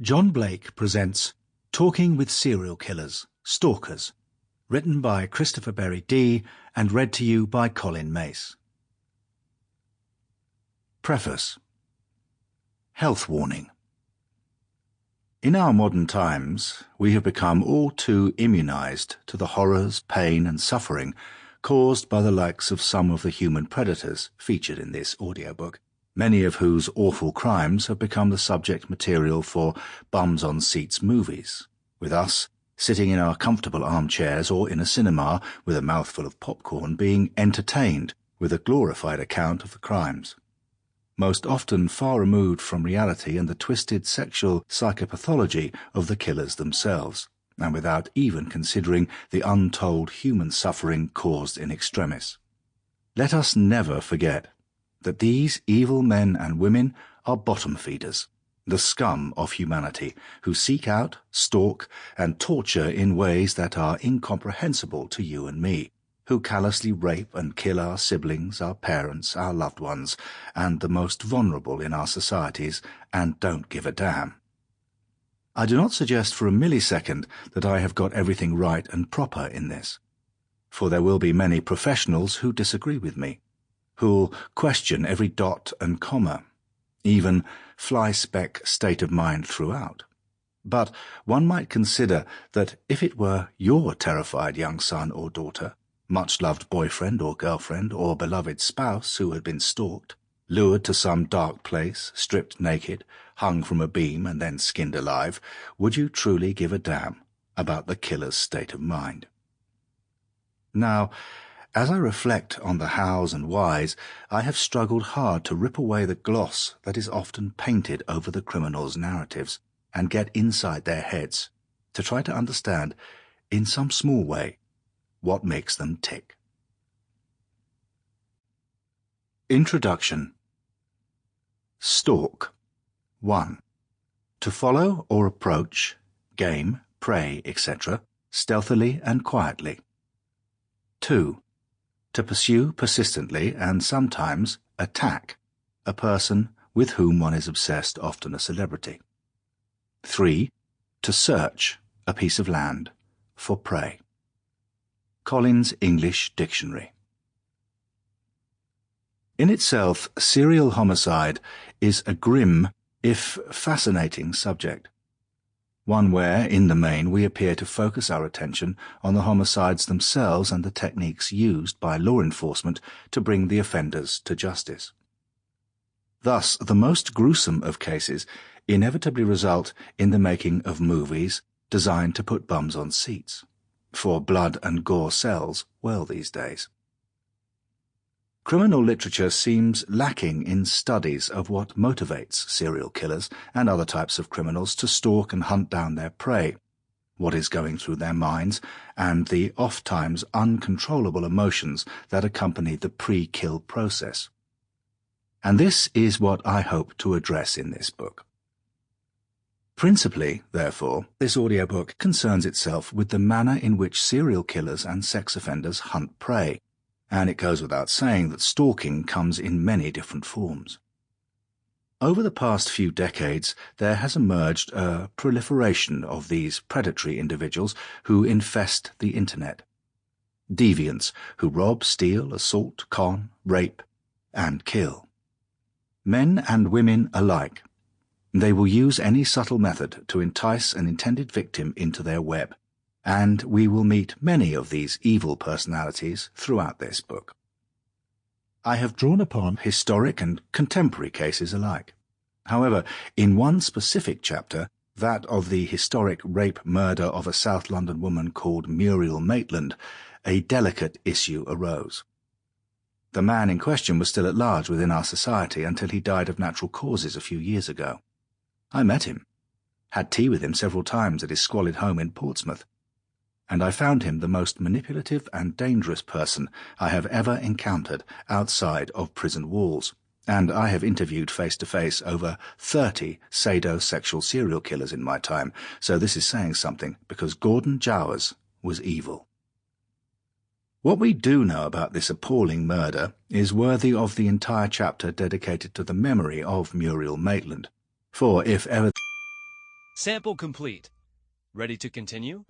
John Blake presents Talking with Serial Killers, Stalkers, written by Christopher Berry-Dee and read to you by Colin Mace. Preface. Health warning. In our modern times, we have become all too immunized to the horrors, pain and suffering caused by the likes of some of the human predators featured in this audiobook, many of whose awful crimes have become the subject material for bums-on-seats movies, with us sitting in our comfortable armchairs or in a cinema with a mouthful of popcorn being entertained with a glorified account of the crimes, most often far removed from reality and the twisted sexual psychopathology of the killers themselves, and without even considering the untold human suffering caused in extremis. Let us never forget that these evil men and women are bottom feeders, the scum of humanity, who seek out, stalk, and torture in ways that are incomprehensible to you and me, who callously rape and kill our siblings, our parents, our loved ones, and the most vulnerable in our societies, and don't give a damn. I do not suggest for a millisecond that I have got everything right and proper in this, for there will be many professionals who disagree with me, who'll question every dot and comma, even fly-speck state of mind throughout. But one might consider that if it were your terrified young son or daughter, much-loved boyfriend or girlfriend or beloved spouse who had been stalked, lured to some dark place, stripped naked, hung from a beam and then skinned alive, would you truly give a damn about the killer's state of mind? Now, as I reflect on the hows and whys, I have struggled hard to rip away the gloss that is often painted over the criminals' narratives and get inside their heads to try to understand, in some small way, what makes them tick. Introduction. Stalk. 1. To follow or approach, game, prey, etc., stealthily and quietly. 2. To pursue persistently and sometimes attack a person with whom one is obsessed, often a celebrity. 3. To search a piece of land for prey. Colin's English Dictionary. In itself, serial homicide is a grim, if fascinating, subject. One where, in the main, we appear to focus our attention on the homicides themselves and the techniques used by law enforcement to bring the offenders to justice. Thus, the most gruesome of cases inevitably result in the making of movies designed to put bums on seats, for blood and gore sells well these days. Criminal literature seems lacking in studies of what motivates serial killers and other types of criminals to stalk and hunt down their prey, what is going through their minds, and the oft-times uncontrollable emotions that accompany the pre-kill process. And this is what I hope to address in this book. Principally, therefore, this audiobook concerns itself with the manner in which serial killers and sex offenders hunt prey, and it goes without saying that stalking comes in many different forms. Over the past few decades, there has emerged a proliferation of these predatory individuals who infest the internet. Deviants who rob, steal, assault, con, rape, and kill. Men and women alike. They will use any subtle method to entice an intended victim into their web, and we will meet many of these evil personalities throughout this book. I have drawn upon historic and contemporary cases alike. However, in one specific chapter, that of the historic rape-murder of a South London woman called Muriel Maitland, a delicate issue arose. The man in question was still at large within our society until he died of natural causes a few years ago. I met him, had tea with him several times at his squalid home in Portsmouth, and I found him the most manipulative and dangerous person I have ever encountered outside of prison walls, and I have interviewed face-to-face over 30 sadosexual serial killers in my time, so this is saying something, because Gordon Jowers was evil. What we do know about this appalling murder is worthy of the entire chapter dedicated to the memory of Muriel Maitland, for if ever Sample complete. Ready to continue?